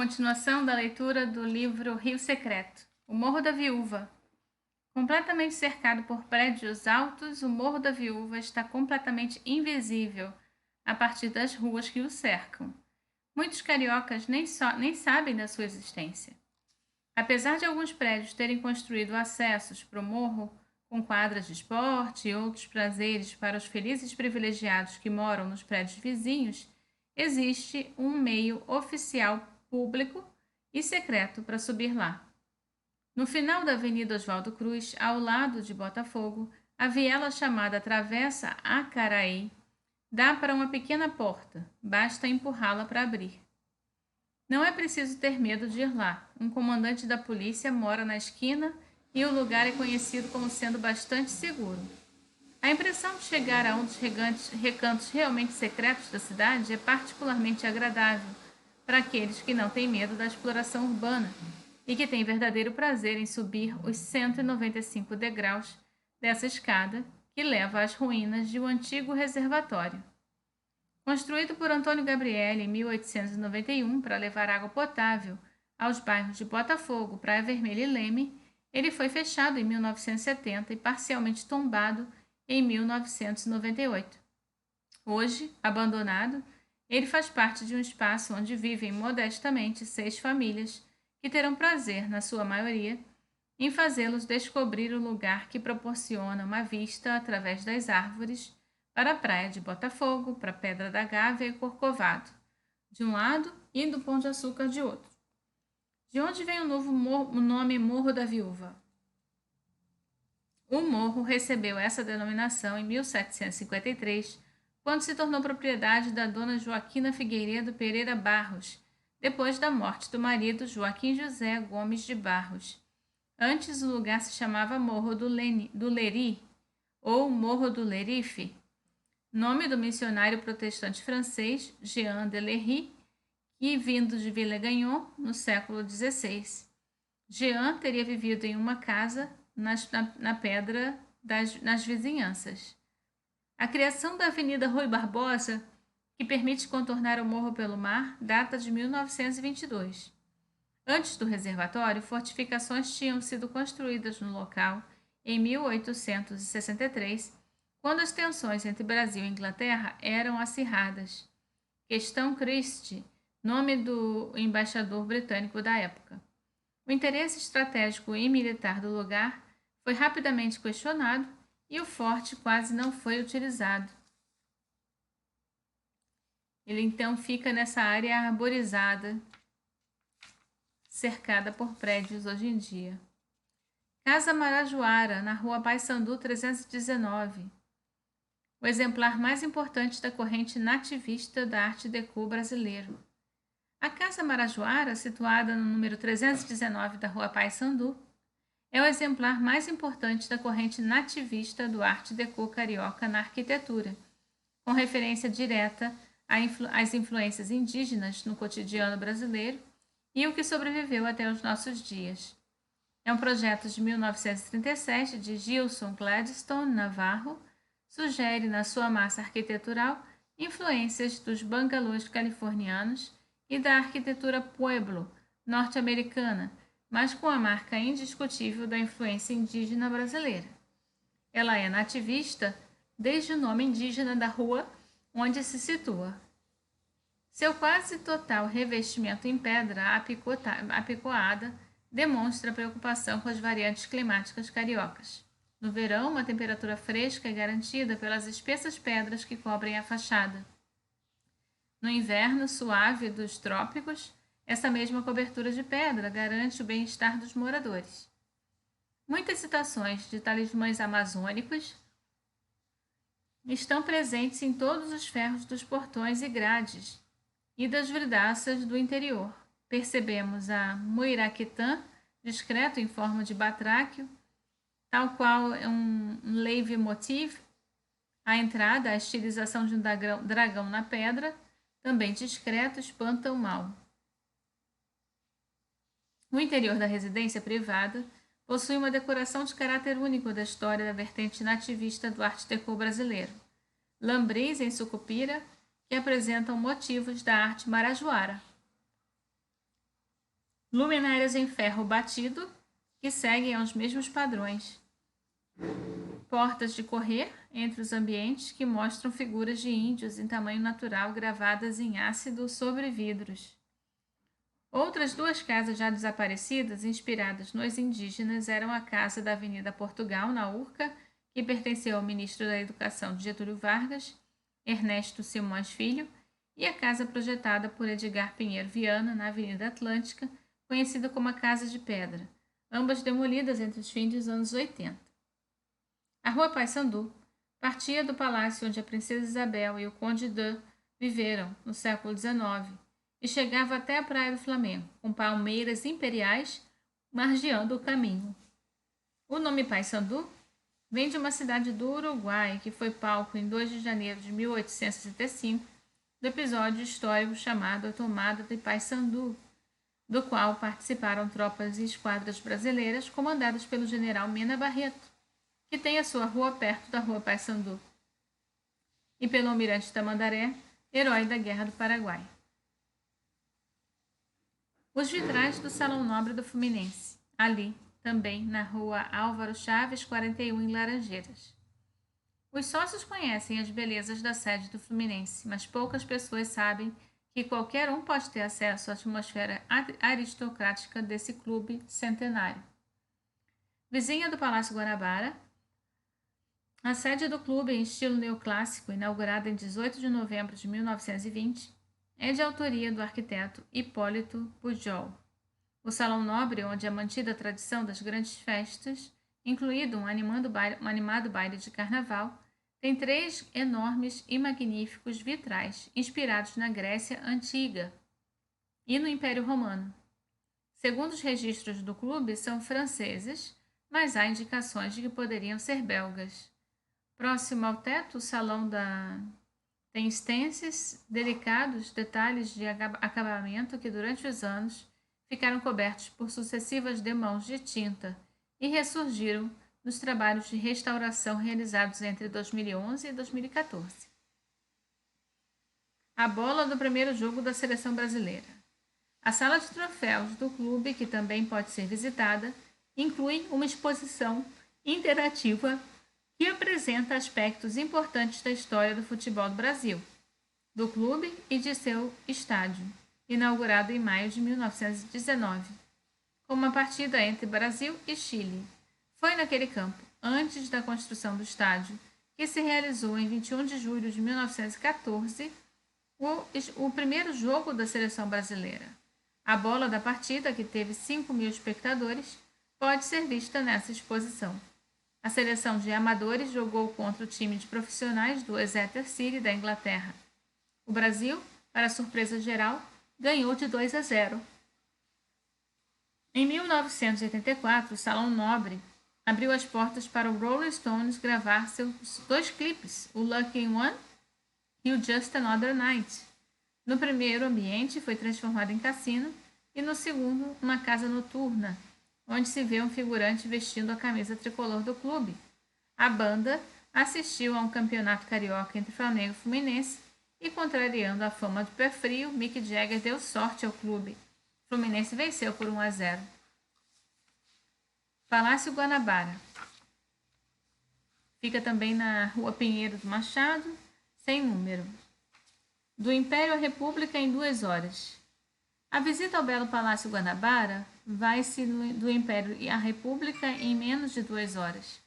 Continuação da leitura do livro Rio Secreto. O Morro da Viúva. Completamente cercado por prédios altos, o Morro da Viúva está completamente invisível a partir das ruas que o cercam. Muitos cariocas nem sabem da sua existência. Apesar de alguns prédios terem construído acessos para o morro, com quadras de esporte e outros prazeres para os felizes privilegiados que moram nos prédios vizinhos, existe um meio oficial público e secreto para subir lá. No final da Avenida Oswaldo Cruz, ao lado de Botafogo, a viela chamada Travessa Acaraí dá para uma pequena porta, basta empurrá-la para abrir. Não é preciso ter medo de ir lá. Um comandante da polícia mora na esquina e o lugar é conhecido como sendo bastante seguro. A impressão de chegar a um dos recantos realmente secretos da cidade é particularmente agradável para aqueles que não têm medo da exploração urbana e que têm verdadeiro prazer em subir os 195 degraus dessa escada que leva às ruínas de um antigo reservatório. Construído por Antônio Gabriele em 1891 para levar água potável aos bairros de Botafogo, Praia Vermelha e Leme, ele foi fechado em 1970 e parcialmente tombado em 1998. Hoje, abandonado, ele faz parte de um espaço onde vivem modestamente 6 famílias que terão prazer, na sua maioria, em fazê-los descobrir o lugar que proporciona uma vista através das árvores para a praia de Botafogo, para a Pedra da Gávea e Corcovado, de um lado, e do Pão de Açúcar de outro. De onde vem o nome Morro da Viúva? O morro recebeu essa denominação em 1753, quando se tornou propriedade da dona Joaquina Figueiredo Pereira Barros, depois da morte do marido Joaquim José Gomes de Barros. Antes o lugar se chamava Morro do Leri, ou Morro do Lerife, nome do missionário protestante francês Jean de Lery, que, vindo de Villegagnon no século XVI. Jean teria vivido em uma casa na pedra nas vizinhanças. A criação da Avenida Rui Barbosa, que permite contornar o morro pelo mar, data de 1922. Antes do reservatório, fortificações tinham sido construídas no local em 1863, quando as tensões entre Brasil e Inglaterra eram acirradas. Questão Christie, nome do embaixador britânico da época. O interesse estratégico e militar do lugar foi rapidamente questionado e o forte quase não foi utilizado. Ele então fica nessa área arborizada, cercada por prédios hoje em dia. Casa Marajoara, na rua Paissandu 319. O exemplar mais importante da corrente nativista da Art Deco brasileiro. A Casa Marajoara, situada no número 319 da rua Paissandu, é o exemplar mais importante da corrente nativista do Art Deco carioca na arquitetura, com referência direta às influências indígenas no cotidiano brasileiro e o que sobreviveu até os nossos dias. É um projeto de 1937 de Gilson Gladstone Navarro, sugere na sua massa arquitetural influências dos bangalôs californianos e da arquitetura pueblo norte-americana, mas com a marca indiscutível da influência indígena brasileira. Ela é nativista desde o nome indígena da rua onde se situa. Seu quase total revestimento em pedra apicoada demonstra preocupação com as variantes climáticas cariocas. No verão, uma temperatura fresca é garantida pelas espessas pedras que cobrem a fachada. No inverno suave dos trópicos, essa mesma cobertura de pedra garante o bem-estar dos moradores. Muitas citações de talismãs amazônicos estão presentes em todos os ferros dos portões e grades e das vidraças do interior. Percebemos a Muiraquitã, discreto em forma de batráquio, tal qual um leitmotiv, a entrada, a estilização de um dragão na pedra, também discreto, espanta o mal. O interior da residência privada possui uma decoração de caráter único da história da vertente nativista do Art Deco brasileiro. Lambris em sucupira, que apresentam motivos da arte marajoara. luminárias em ferro batido que seguem aos mesmos padrões, portas de correr entre os ambientes que mostram figuras de índios em tamanho natural gravadas em ácido sobre vidros. Outras duas casas já desaparecidas, inspiradas nos indígenas, eram a Casa da Avenida Portugal, na Urca, que pertenceu ao ministro da Educação de Getúlio Vargas, Ernesto Simões Filho, e a casa projetada por Edgar Pinheiro Viana, na Avenida Atlântica, conhecida como a Casa de Pedra, ambas demolidas entre os fins dos anos 80. A Rua Paissandu partia do palácio onde a Princesa Isabel e o Conde de viveram no século XIX e chegava até a Praia do Flamengo, com palmeiras imperiais margeando o caminho. O nome Paissandu vem de uma cidade do Uruguai que foi palco em 2 de janeiro de 1865 do episódio histórico chamado A Tomada de Paissandu, do qual participaram tropas e esquadras brasileiras comandadas pelo general Mena Barreto, que tem a sua rua perto da Rua Paissandu, e pelo almirante Tamandaré, herói da Guerra do Paraguai. Os vitrais do Salão Nobre do Fluminense, ali, também, na Rua Álvaro Chaves, 41, em Laranjeiras. Os sócios conhecem as belezas da sede do Fluminense, mas poucas pessoas sabem que qualquer um pode ter acesso à atmosfera aristocrática desse clube centenário. Vizinha do Palácio Guanabara, a sede do clube, em estilo neoclássico, inaugurada em 18 de novembro de 1920, é de autoria do arquiteto Hipólito Pujol. O Salão Nobre, onde é mantida a tradição das grandes festas, incluído um animado baile de carnaval, tem 3 enormes e magníficos vitrais inspirados na Grécia Antiga e no Império Romano. Segundo os registros do clube, são franceses, mas há indicações de que poderiam ser belgas. Próximo ao teto, o salão tem extensos, delicados detalhes de acabamento que durante os anos ficaram cobertos por sucessivas demãos de tinta e ressurgiram nos trabalhos de restauração realizados entre 2011 e 2014. A bola do primeiro jogo da seleção brasileira. A sala de troféus do clube, que também pode ser visitada, inclui uma exposição interativa que apresenta aspectos importantes da história do futebol do Brasil, do clube e de seu estádio, inaugurado em maio de 1919, com uma partida entre Brasil e Chile. Foi naquele campo, antes da construção do estádio, que se realizou em 21 de julho de 1914 o primeiro jogo da seleção brasileira. A bola da partida, que teve 5.000 espectadores, pode ser vista nessa exposição. A seleção de amadores jogou contra o time de profissionais do Exeter City da Inglaterra. O Brasil, para surpresa geral, ganhou de 2-0. Em 1984, o Salão Nobre abriu as portas para o Rolling Stones gravar seus 2 clipes, o Lucky One e o Just Another Night. No primeiro, o ambiente foi transformado em cassino e no segundo, uma casa noturna, onde se vê um figurante vestindo a camisa tricolor do clube. A banda assistiu a um campeonato carioca entre Flamengo e Fluminense e, contrariando a fama do pé frio, Mick Jagger deu sorte ao clube. Fluminense venceu por 1-0. Palácio Guanabara. Fica também na Rua Pinheiro do Machado, sem número. Do Império à República em 2 horas. A visita ao belo Palácio Guanabara vai-se do Império à República em menos de 2 horas.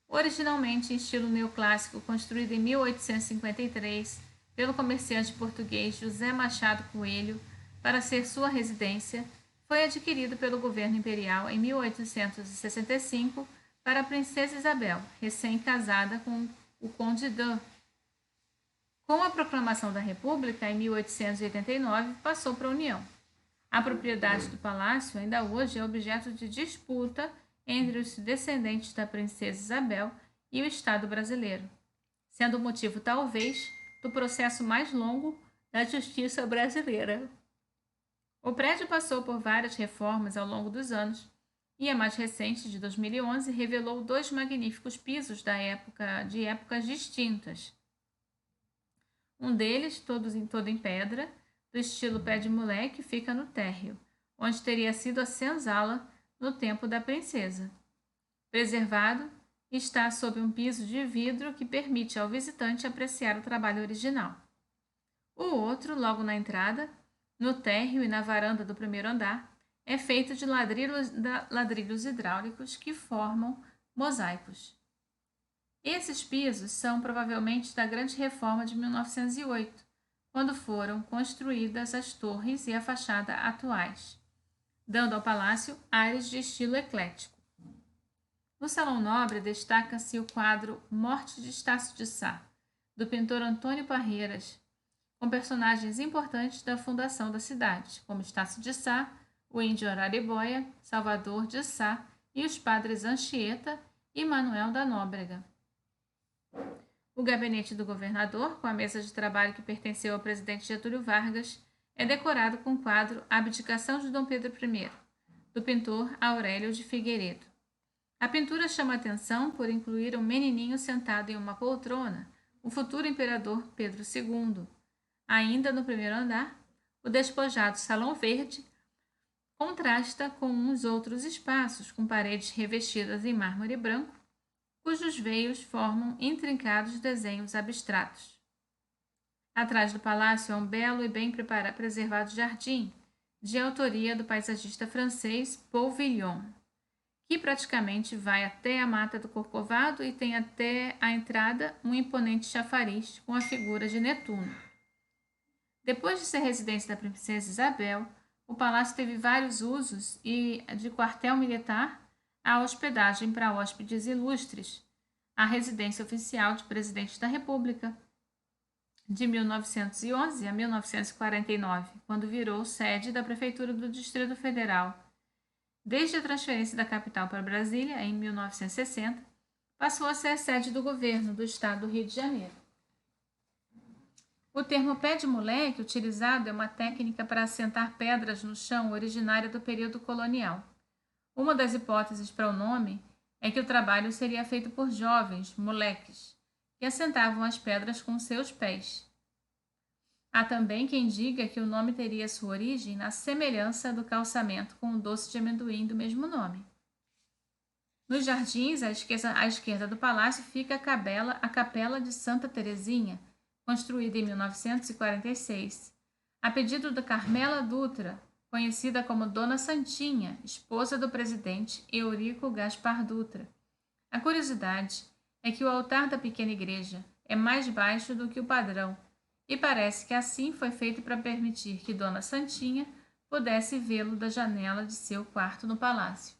Originalmente em estilo neoclássico, construído em 1853 pelo comerciante português José Machado Coelho para ser sua residência, foi adquirido pelo governo imperial em 1865 para a princesa Isabel, recém-casada com o Conde de. Com a proclamação da República, em 1889, passou para a União. A propriedade do palácio ainda hoje é objeto de disputa entre os descendentes da princesa Isabel e o Estado brasileiro, sendo o motivo, talvez, do processo mais longo da justiça brasileira. O prédio passou por várias reformas ao longo dos anos e a mais recente, de 2011, revelou 2 magníficos pisos de épocas distintas. Um deles, todo em pedra, do estilo pé de moleque, fica no térreo, onde teria sido a senzala no tempo da princesa. Preservado, está sob um piso de vidro que permite ao visitante apreciar o trabalho original. O outro, logo na entrada, no térreo e na varanda do primeiro andar, é feito de ladrilhos hidráulicos que formam mosaicos. Esses pisos são provavelmente da Grande Reforma de 1908, quando foram construídas as torres e a fachada atuais, dando ao palácio ares de estilo eclético. No Salão Nobre destaca-se o quadro Morte de Estácio de Sá, do pintor Antônio Parreiras, com personagens importantes da fundação da cidade, como Estácio de Sá, o índio Araribóia, Salvador de Sá e os padres Anchieta e Manuel da Nóbrega. O gabinete do governador, com a mesa de trabalho que pertenceu ao presidente Getúlio Vargas, é decorado com o quadro Abdicação de Dom Pedro I, do pintor Aurélio de Figueiredo. A pintura chama atenção por incluir um menininho sentado em uma poltrona, o futuro imperador Pedro II. Ainda no primeiro andar, o despojado Salão Verde contrasta com os outros espaços, com paredes revestidas em mármore branco, cujos veios formam intrincados desenhos abstratos. Atrás do palácio há um belo e bem preservado jardim, de autoria do paisagista francês Paul Villon, que praticamente vai até a Mata do Corcovado e tem até a entrada um imponente chafariz com a figura de Netuno. Depois de ser residência da princesa Isabel, o palácio teve vários usos e de quartel militar a hospedagem para hóspedes ilustres, a residência oficial de presidente da República, de 1911 a 1949, quando virou sede da Prefeitura do Distrito Federal. Desde a transferência da capital para Brasília, em 1960, passou a ser sede do governo do estado do Rio de Janeiro. O termo pé de moleque utilizado é uma técnica para assentar pedras no chão originária do período colonial. Uma das hipóteses para o nome é que o trabalho seria feito por jovens, moleques, que assentavam as pedras com seus pés. Há também quem diga que o nome teria sua origem na semelhança do calçamento com o doce de amendoim do mesmo nome. Nos jardins, à esquerda do palácio, fica a Capela de Santa Teresinha, construída em 1946, a pedido da Carmela Dutra, conhecida como Dona Santinha, esposa do presidente Eurico Gaspar Dutra. A curiosidade é que o altar da pequena igreja é mais baixo do que o padrão, e parece que assim foi feito para permitir que Dona Santinha pudesse vê-lo da janela de seu quarto no palácio.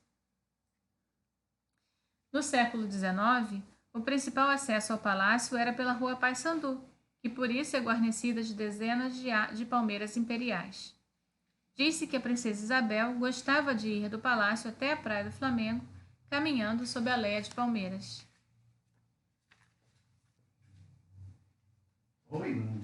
No século XIX, o principal acesso ao palácio era pela Rua Paissandu, que por isso é guarnecida de dezenas de palmeiras imperiais. Disse que a princesa Isabel gostava de ir do palácio até a Praia do Flamengo, caminhando sob a leia de palmeiras. Oi.